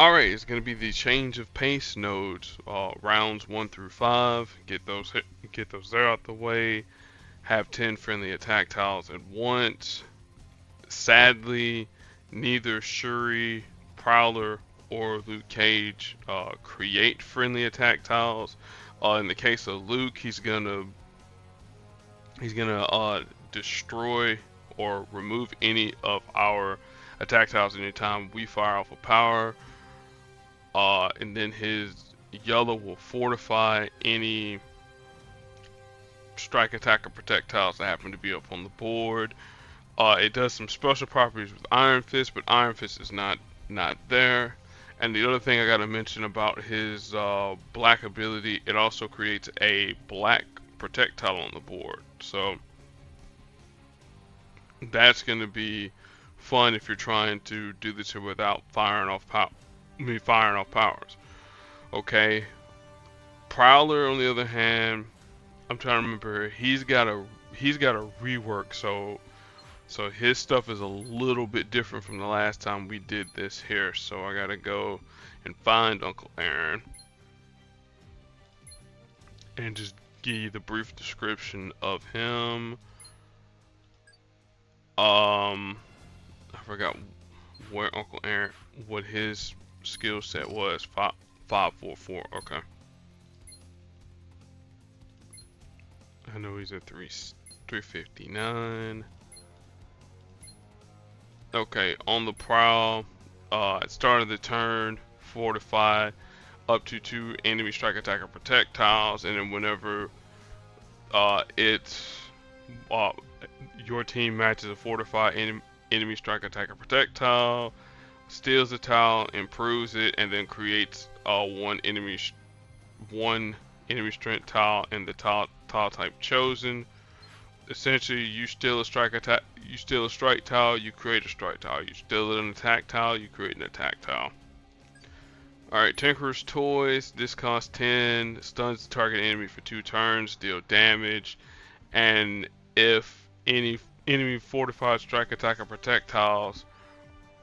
Alright, it's going to be the change of pace nodes, rounds 1 through 5. Get those there out the way. Have 10 friendly attack tiles at once. Sadly, neither Shuri, Prowler, or Luke Cage create friendly attack tiles. In the case of Luke, he's gonna destroy or remove any of our attack tiles anytime we fire off a power. And then his yellow will fortify any strike, attack, or protect tiles that happen to be up on the board. It does some special properties with Iron Fist, but Iron Fist is not there. And the other thing I gotta mention about his black ability, it also creates a black protect tile on the board. So that's gonna be fun if you're trying to do this here without firing off powers. Okay. Prowler, on the other hand, I'm trying to remember. He's got a rework, so his stuff is a little bit different from the last time we did this here. So I gotta go and find Uncle Aaron and just give you the brief description of him. I forgot where Uncle Aaron, what his skill set was. 544. Okay. I know he's at 359. Okay, on the prowl, at start of the turn, fortify up to 2 enemy strike, attack, or protect tiles, and then whenever your team matches a fortify enemy strike, attack, or protect tile, steals the tile, improves it, and then creates one enemy strength tile in the tile type chosen. Essentially, you steal a strike tile, you create a strike tile. You steal an attack tile, you create an attack tile. Alright, Tinker's Toys. This costs 10, stuns the target enemy for 2 turns, deal damage, and if any enemy fortified strike, attack, or protect tiles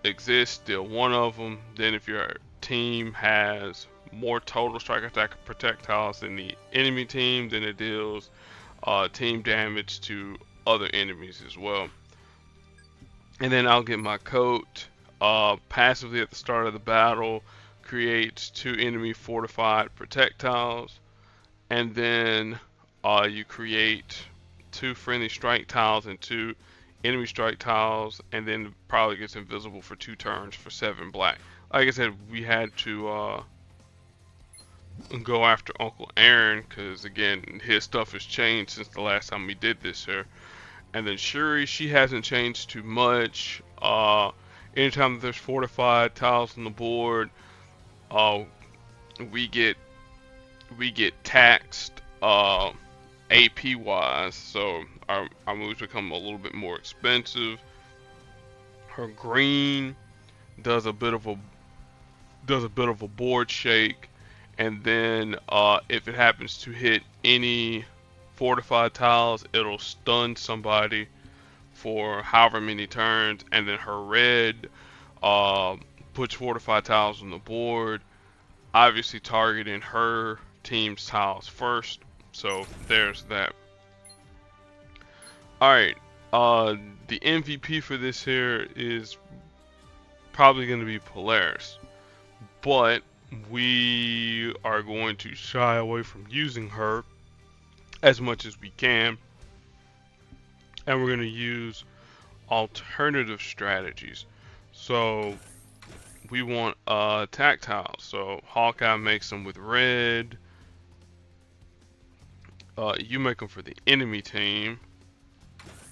exist, deal 1 of them. Then if your team has more total strike, attack, or protect tiles than the enemy team, then it deals team damage to other enemies as well. And then I'll get my coat. Passively at the start of the battle, creates 2 enemy fortified protect tiles, and then you create 2 friendly strike tiles and 2 enemy strike tiles, and then probably gets invisible for 2 turns for 7 black. Like I said, we had to go after Uncle Aaron because, again, his stuff has changed since the last time we did this here. And then Shuri, she hasn't changed too much. Anytime there's fortified tiles on the board, we get taxed AP wise, so our moves become a little bit more expensive. Her green does a bit of a board shake, and then if it happens to hit any fortified tiles, it'll stun somebody for however many turns. And then her red puts fortified tiles on the board, obviously targeting her team's tiles first. So there's that. Alright, the MVP for this here is probably going to be Polaris, but we are going to shy away from using her as much as we can, and we're going to use alternative strategies. So we want tactile. So Hawkeye makes them with red. You make them for the enemy team.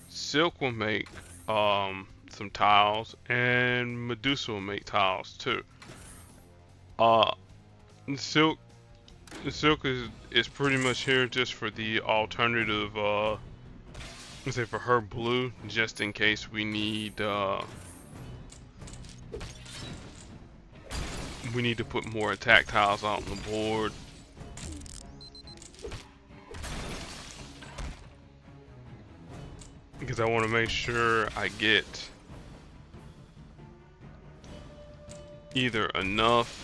Silk will make some tiles, and Medusa will make tiles too. Silk is pretty much here just for the alternative. Let's say for her blue, just in case we need to put more attack tiles out on the board. Because I want to make sure I get either enough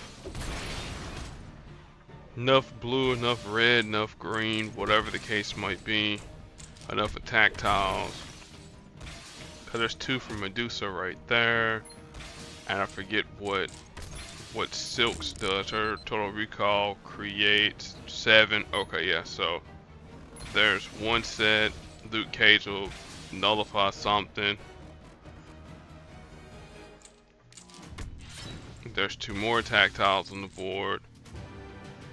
blue, enough red, enough green, whatever the case might be, enough attack tiles. Cause there's 2 for Medusa right there, and I forget what Silks does. Her total recall creates 7. Okay, yeah. So there's 1 set. Luke Cage will nullify something. There's 2 more attack tiles on the board.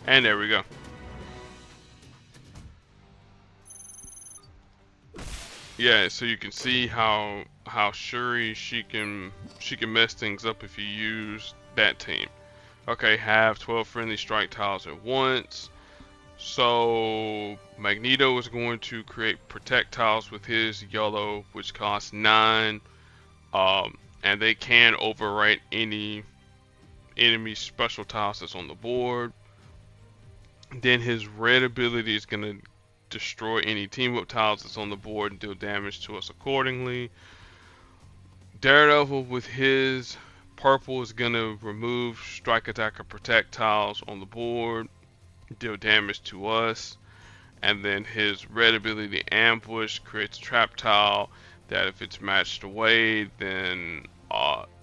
And there we go. Yeah, so you can see how Shuri she can mess things up if you use that team. Okay, have 12 friendly strike tiles at once. So Magneto is going to create protect tiles with his yellow, which costs 9. And they can overwrite any enemy special tiles that's on the board. Then his red ability is going to destroy any team up tiles that's on the board and deal damage to us accordingly. Daredevil with his purple is going to remove strike, attack, or protect tiles on the board, deal damage to us. And then his red ability, ambush, creates a trap tile that if it's matched away, then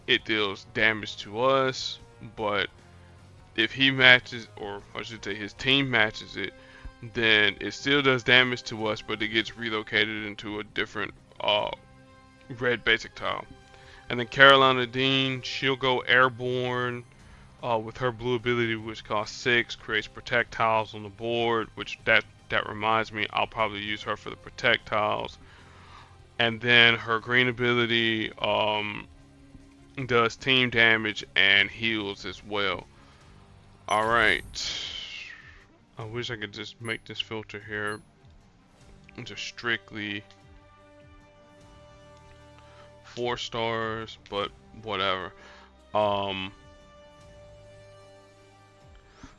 it deals damage to us. But if he matches, or I should say his team matches it, then it still does damage to us, but it gets relocated into a different red basic tile. And then Carolina Dean, she'll go airborne with her blue ability, which costs 6, creates protect tiles on the board, which that reminds me, I'll probably use her for the protect tiles. And then her green ability does team damage and heals as well. Alright. I wish I could just make this filter here into strictly 4 stars, but whatever.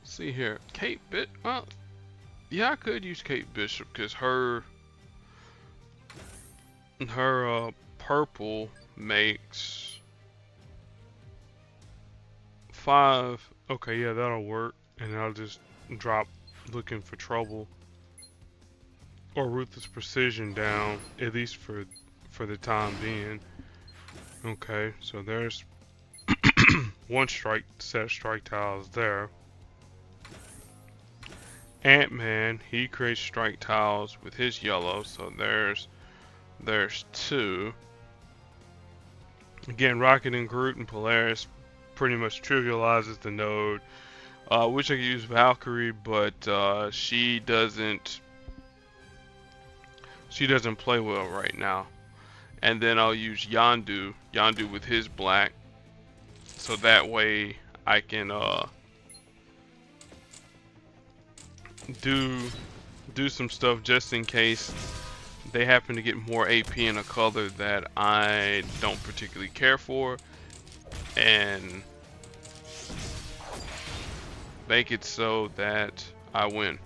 See here, Kate Bit. Well, yeah, I could use Kate Bishop because her purple makes 5. Okay, yeah, that'll work, and I'll just drop Looking for Trouble or Ruthless Precision down, at least for the time being. Okay, so there's 1 set of strike tiles there. Ant-Man, he creates strike tiles with his yellow, so there's 2. Again, Rocket and Groot and Polaris pretty much trivializes the node. Wish I could use Valkyrie, but she doesn't play well right now. And then I'll use Yondu with his black, so that way I can do some stuff just in case they happen to get more AP in a color that I don't particularly care for, and make it so that I win.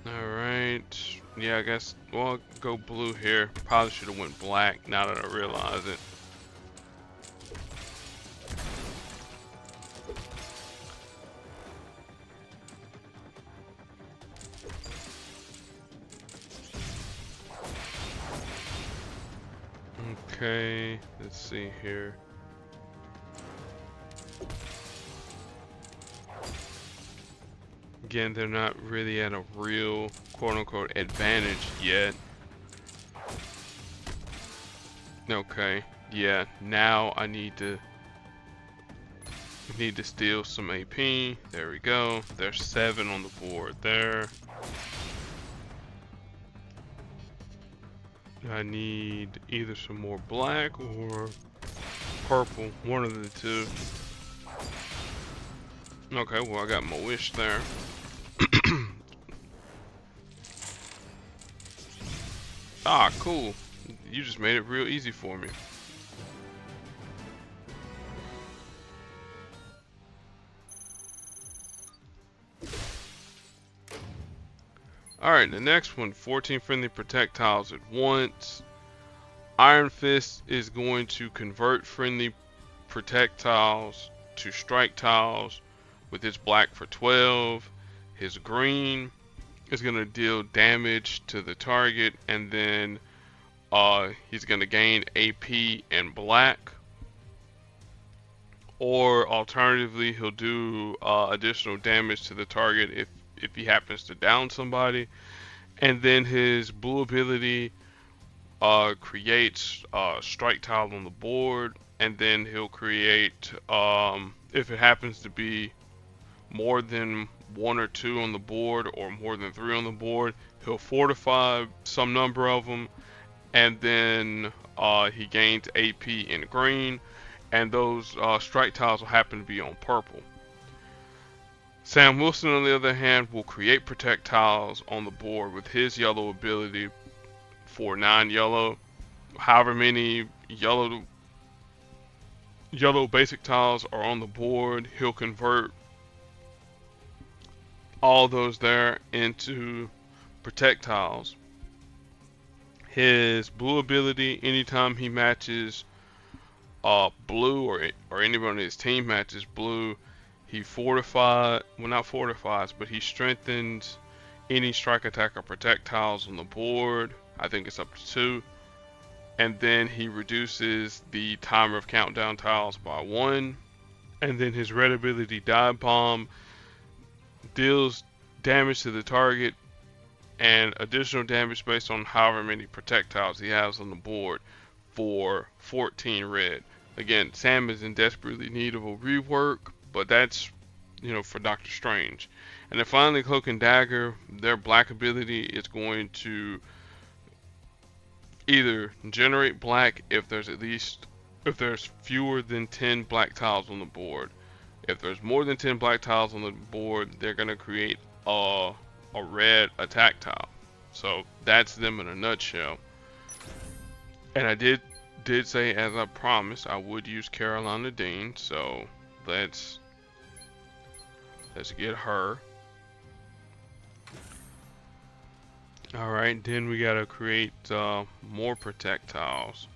Alright, yeah, I guess, well, I'll go blue here. Probably should have went black now that I realize it. Okay, let's see here. Again, they're not really at a real quote-unquote advantage yet. Okay, yeah, now I need to steal some AP. There we go. There's 7 on the board there. I need either some more black or purple, one of the 2. Okay, well, I got my wish there. Ah, cool. You just made it real easy for me. Alright, the next one, 14 friendly protect tiles at once. Iron Fist is going to convert friendly projectiles to strike tiles with his black for 12. His green is going to deal damage to the target, and then he's going to gain AP and black. Or alternatively, he'll do additional damage to the target if he happens to down somebody. And then his blue ability creates strike tile on the board, and then he'll create, if it happens to be more than 1 or 2 on the board or more than 3 on the board, he'll fortify some number of them, and then he gains AP in green, and those strike tiles will happen to be on purple. Sam Wilson, on the other hand, will create protect tiles on the board with his yellow ability for 9 yellow. However many yellow basic tiles are on the board, he'll convert all those there into protect tiles. His blue ability, anytime he matches blue, or anyone on his team matches blue, he not fortifies, but he strengthens any strike, attack, or protect tiles on the board. I think it's up to 2. And then he reduces the timer of countdown tiles by 1. And then his red ability, Dive Bomb, deals damage to the target and additional damage based on however many protect tiles he has on the board for 14 red. Again, Sam is in desperately need of a rework, but that's, for Doctor Strange. And then finally, Cloak and Dagger, their black ability is going to either generate black if there's fewer than 10 black tiles on the board. If there's more than 10 black tiles on the board, they're going to create a red attack tile. So that's them in a nutshell. And I did say, as I promised, I would use Carolina Dean, so let's get her. Alright, then we gotta create more protect tiles.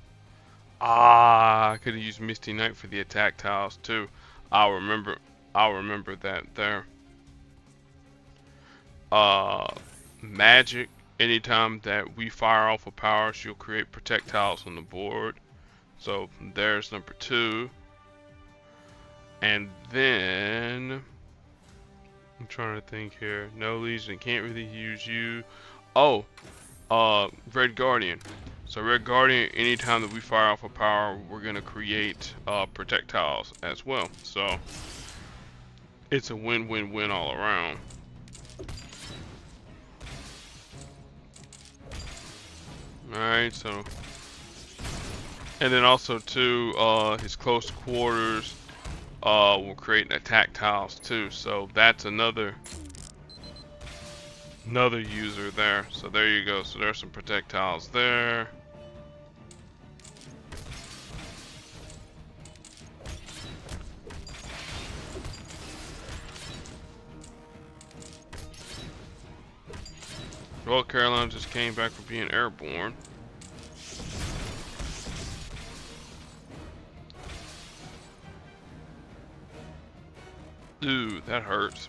I could have used Misty Knight for the attack tiles too. I'll remember that there. Magic, anytime that we fire off a power, she'll create projectiles on the board. So there's number 2. And then I'm trying to think here. No, Legion, can't really use you. Oh, Red Guardian. So Red Guardian, anytime that we fire off a power, we're gonna create projectiles as well. So it's a win-win-win all around. Alright, so, and then also too, his close quarters will create an attack tiles too. So that's another user there. So there you go. So there's some projectiles there. Well, Carolina just came back from being airborne. Ooh, that hurts.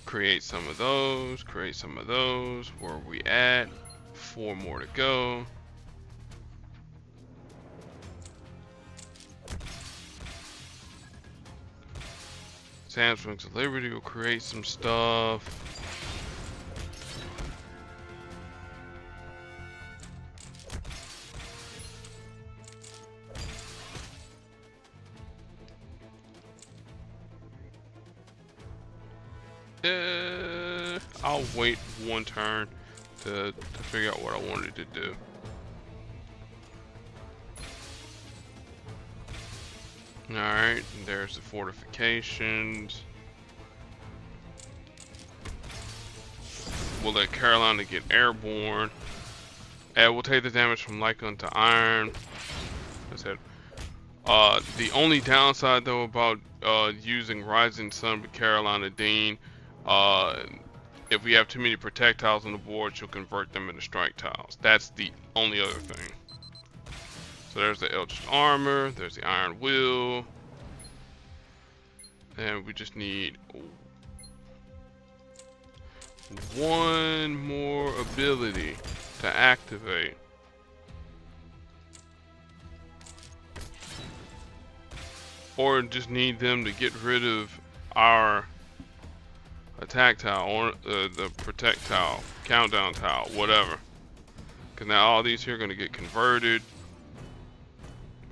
Create some of those, create some of those. Where are we at? 4 more to go. Sam's Wings of Liberty will create some stuff. I'll wait 1 turn to figure out what I wanted to do. Alright, there's the fortifications. We'll let Carolina get airborne. And we'll take the damage from light gun to iron. I said, the only downside though about using Rising Sun with Carolina Dean, if we have too many protect tiles on the board, she'll convert them into strike tiles. That's the only other thing. So there's the Eldritch Armor, there's the Iron Will, and we just need one more ability to activate. Or just need them to get rid of our attack tile or the protect tile, countdown tile, whatever. Because now all these here are going to get converted.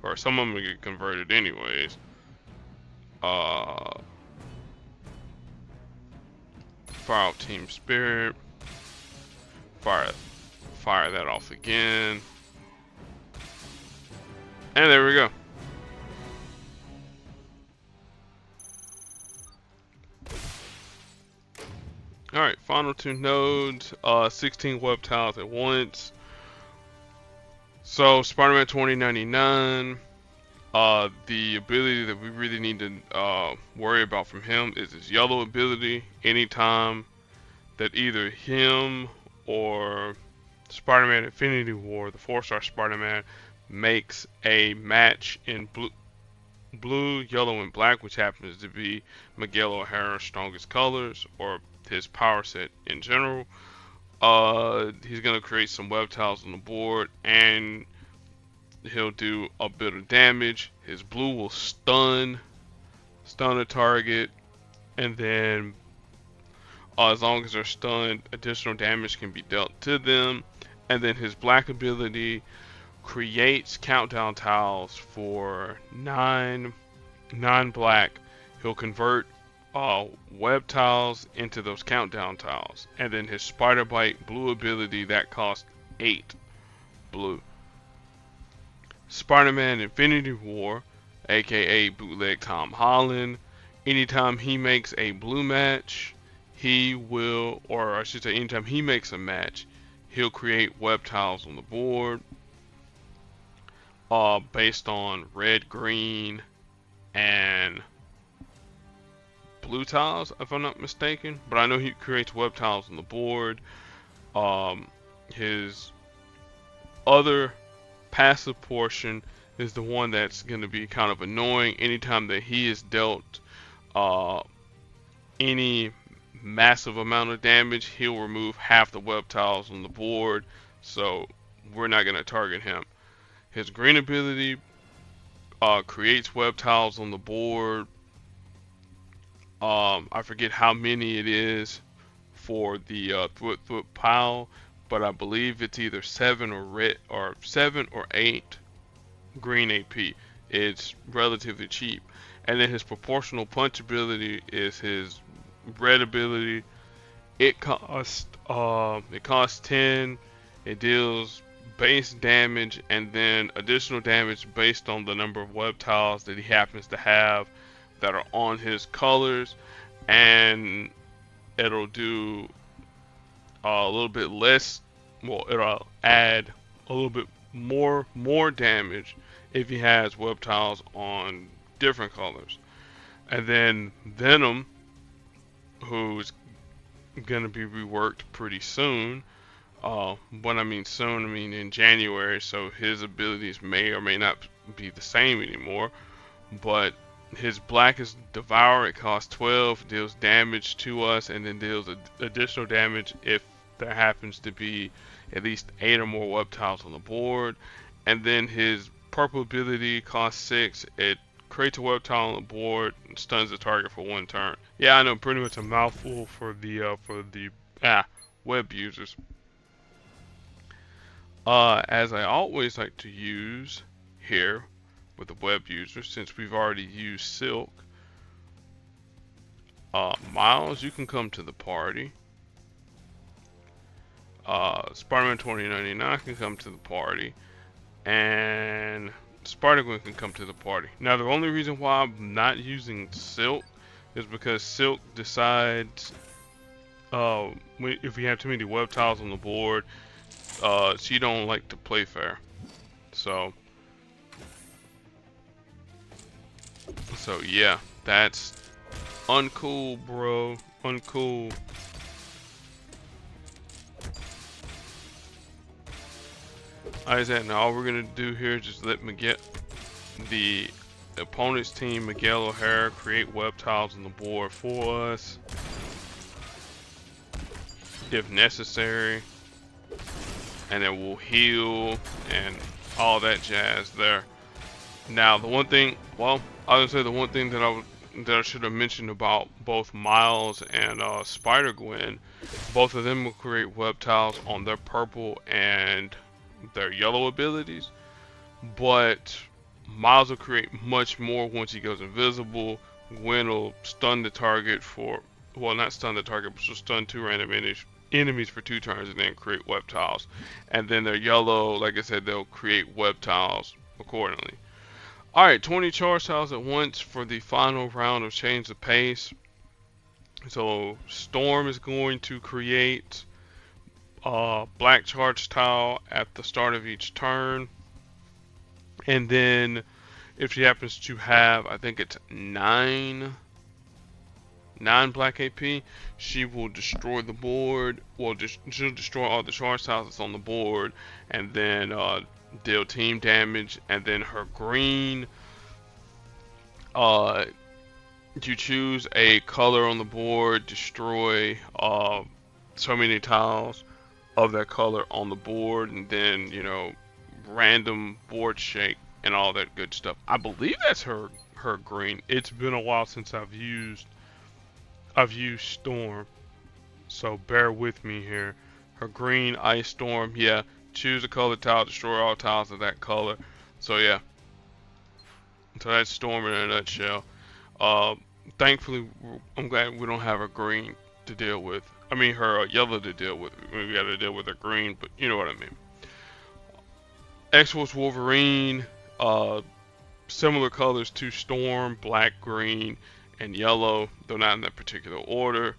Or some of them will get converted anyways. Fire out Team Spirit. Fire that off again. And there we go. Alright, final two nodes, 16 web tiles at once. So, Spider-Man 2099, the ability that we really need to worry about from him is his yellow ability. Anytime that either him or Spider-Man Infinity War, the 4-star Spider-Man, makes a match in blue, yellow, and black, which happens to be Miguel O'Hara's strongest colors, or his power set in general, he's gonna create some web tiles on the board, and he'll do a bit of damage. His blue will stun a target, and then as long as they're stunned, additional damage can be dealt to them. And then his black ability creates countdown tiles for 9 black. He'll convert web tiles into those countdown tiles, and then his Spider Bite blue ability that costs 8 blue. Spider-Man Infinity War, aka Bootleg Tom Holland, anytime he makes a blue match, he will, or I should say anytime he makes a match, he'll create web tiles on the board based on red, green, and blue tiles, if I'm not mistaken. But I know he creates web tiles on the board. His other passive portion is the one that's going to be kind of annoying. Anytime that he is dealt any massive amount of damage, he'll remove half the web tiles on the board, so we're not going to target him. His green ability creates web tiles on the board. I forget how many it is for the thwip pile, but I believe it's either 7 or 8 green AP. It's relatively cheap. And then his proportional punch ability is his red ability. It costs 10. It deals base damage and then additional damage based on the number of web tiles that he happens to have that are on his colors, and it'll do a little bit less. Well, it'll add a little bit more damage if he has web tiles on different colors. And then Venom, who's gonna be reworked pretty soon. When I mean soon, I mean in January, so his abilities may or may not be the same anymore. But his black is Devour. It costs 12, deals damage to us, and then deals additional damage if there happens to be at least 8 or more web tiles on the board. And then his purple ability costs 6. It creates a web tile on the board and stuns the target for 1 turn. Yeah, I know, pretty much a mouthful for the web users. As I always like to use here with the web users, since we've already used Silk, Miles, you can come to the party. Spider-Man 2099 can come to the party, and Spider-Gwen can come to the party. Now, the only reason why I'm not using Silk is because Silk decides if we have too many web tiles on the board, she don't like to play fair. So yeah, that's uncool, bro. Uncool. Like I said, now all we're gonna do here is just let me get the opponent's team, Miguel O'Hara, create web tiles on the board for us, if necessary, and then we'll heal and all that jazz there. Now, the one thing, well, I would say the one thing that I should have mentioned about both Miles and Spider-Gwen, both of them will create web tiles on their purple and their yellow abilities, but Miles will create much more once he goes invisible. Gwen will stun the target for, well, not stun the target, but she'll stun 2 random enemies for 2 turns and then create web tiles. And then their yellow, like I said, they'll create web tiles accordingly. Alright, 20 charge tiles at once for the final round of Change the Pace. So Storm is going to create a black charge tile at the start of each turn. And then if she happens to have, I think it's 9 black AP, she will destroy the board. Well, she'll destroy all the charge tiles that's on the board, and then deal team damage. And then her green, you choose a color on the board, destroy so many tiles of that color on the board, and then, you know, random board shake and all that good stuff. I believe that's her green. It's been a while since I've used Storm, so bear with me here. Her green, Ice Storm, yeah. Choose a color tile, destroy all tiles of that color. So yeah, so that's Storm in a nutshell. Thankfully, I'm glad we don't have her green to deal with. I mean, her yellow to deal with. We got to deal with her green, but you know what I mean. X-Force Wolverine, similar colors to Storm, black, green, and yellow, though not in that particular order.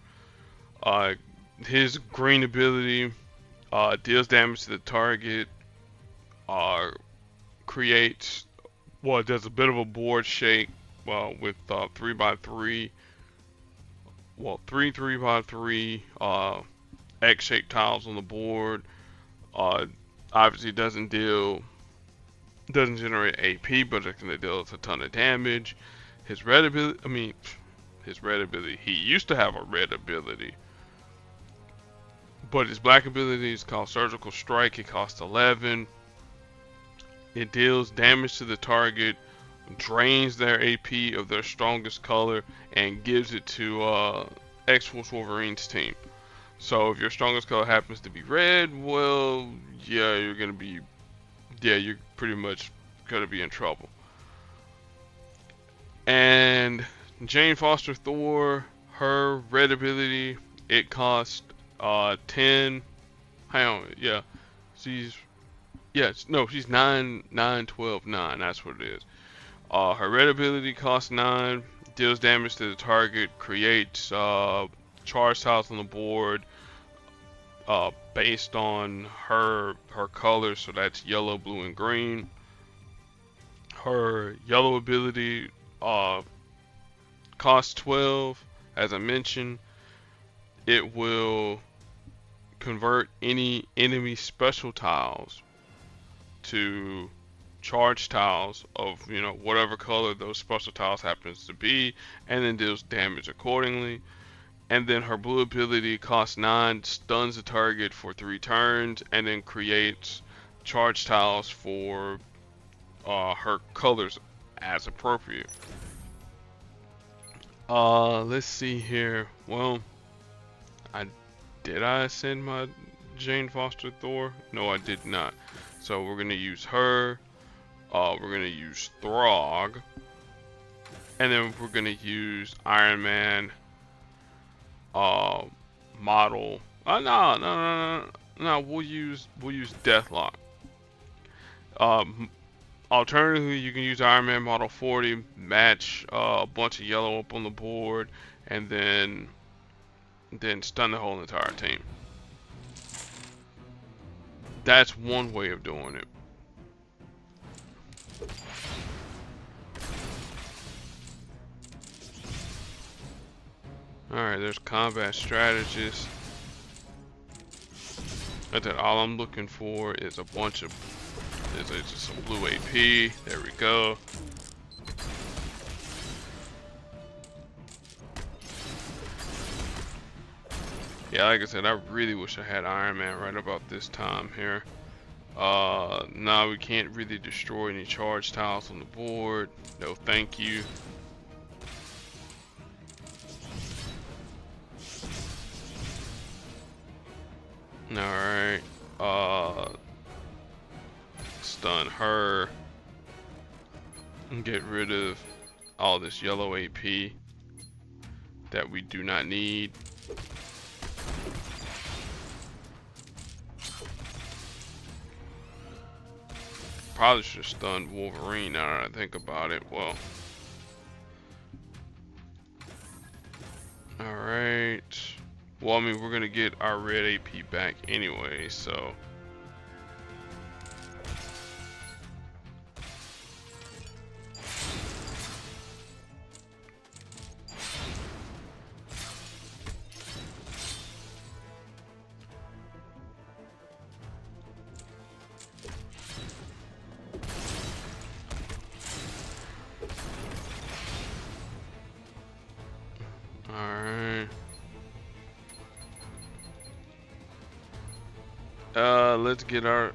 His green ability deals damage to the target, creates, well, it does a bit of a board shake, well, with 3x3, well, 3 3x3 X-shaped tiles on the board. Obviously doesn't generate AP, but it can deal a ton of damage. His red ability, he used to have a red ability, but his black ability is called Surgical Strike. It costs 11. It deals damage to the target, drains their AP of their strongest color, and gives it to X-Force Wolverine's team. So if your strongest color happens to be red, well, yeah, you're pretty much gonna be in trouble. And Jane Foster Thor, her red ability, it costs 10. Hang on, yeah, she's 9, 9, 12, 9. That's what it is. Her red ability costs 9, deals damage to the target, creates charge tiles on the board based on her colors, so that's yellow, blue, and green. Her yellow ability costs 12. As I mentioned, it will convert any enemy special tiles to charge tiles of, you know, whatever color those special tiles happens to be, and then deals damage accordingly. And then her blue ability costs 9, stuns the target for 3 turns, and then creates charge tiles for her colors as appropriate. Let's see here. Well, did I send my Jane Foster Thor? No, I did not. So we're gonna use her. We're gonna use Throg, and then we're gonna use Iron Man model. No. We'll use Deathlock. Alternatively, you can use Iron Man model 40, match a bunch of yellow up on the board, and then stun the whole entire team. That's one way of doing it. Alright, there's combat strategist. That's it. All I'm looking for is a bunch of There's just some blue AP. There we go. Yeah, like I said, I really wish I had Iron Man right about this time here. Now we can't really destroy any charge tiles on the board. No, thank you. Alright. Stun her. And get rid of all this yellow AP that we do not need. Probably should have stunned Wolverine now that I think about it. Well. Alright. Well, I mean, we're going to get our red AP back anyway, so. Alright. Let's get our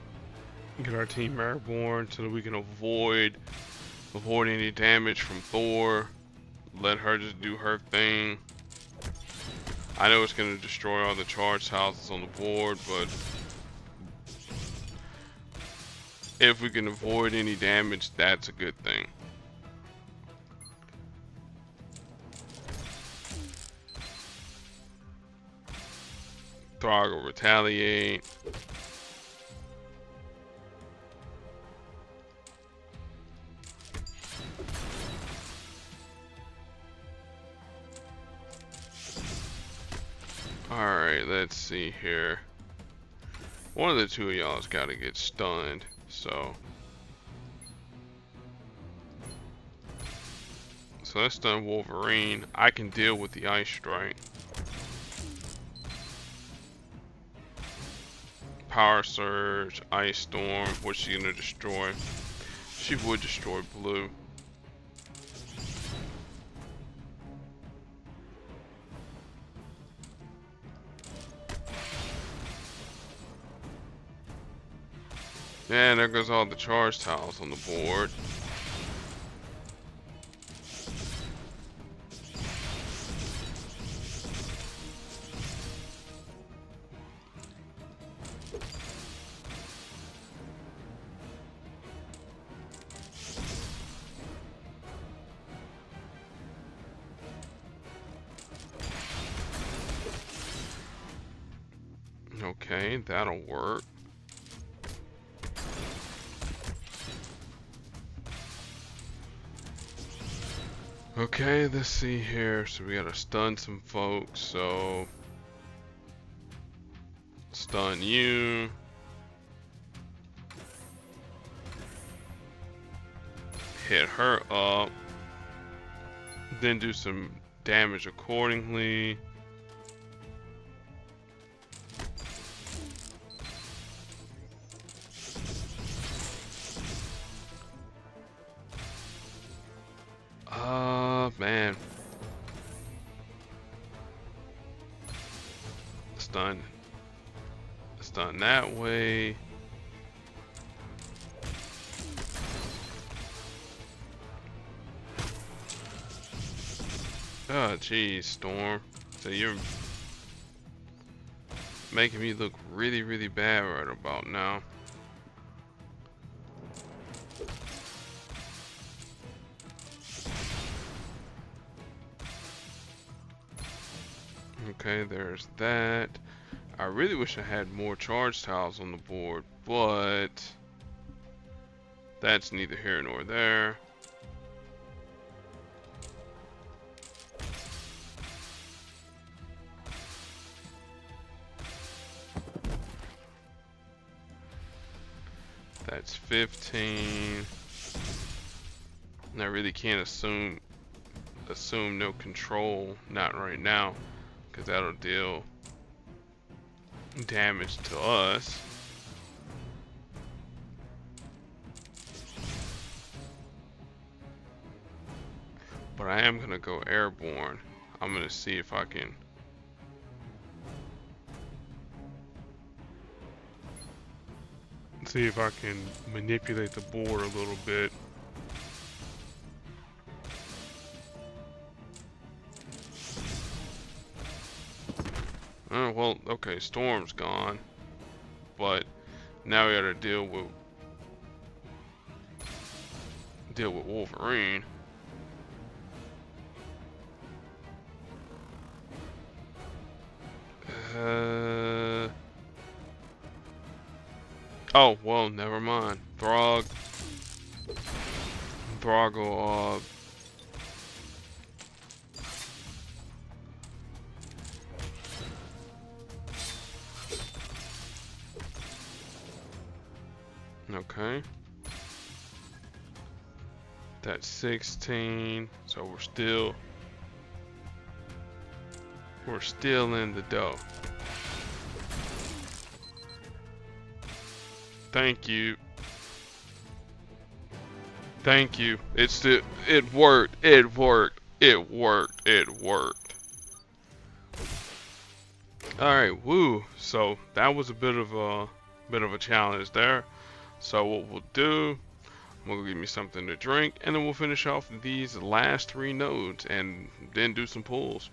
team airborne so that we can avoid any damage from Thor. Let her just do her thing. I know it's gonna destroy all the charged houses on the board, but if we can avoid any damage, that's a good thing. Throg will retaliate. Alright, let's see here. One of the two of y'all's got to get stunned, so let's stun Wolverine. I can deal with the Ice Strike. Power Surge, Ice Storm, what's she gonna destroy? She would destroy blue. And there goes all the charge tiles on the board. Okay, that'll work. Okay, let's see here. So we gotta stun some folks. So stun you. Hit her up. Then do some damage accordingly. Man. Stun that way. Oh, geez, Storm. So you're making me look really, really bad right about now. Okay, there's that. I really wish I had more charge tiles on the board, but that's neither here nor there. That's 15. And I really can't assume no control, not right now, because that'll deal damage to us. but I am gonna go airborne. I'm gonna see if I can. See if I can manipulate the board a little bit. Well, okay, Storm's gone, but now we gotta deal with Wolverine. Oh, well, never mind. Thrago, okay. That's 16, so we're still in the dough. Thank you. Thank you. It worked. It worked. It worked. It worked. Alright, woo. So that was a bit of a challenge there. So what we'll do, we'll give me something to drink, and then we'll finish off these last 3 nodes and then do some pulls.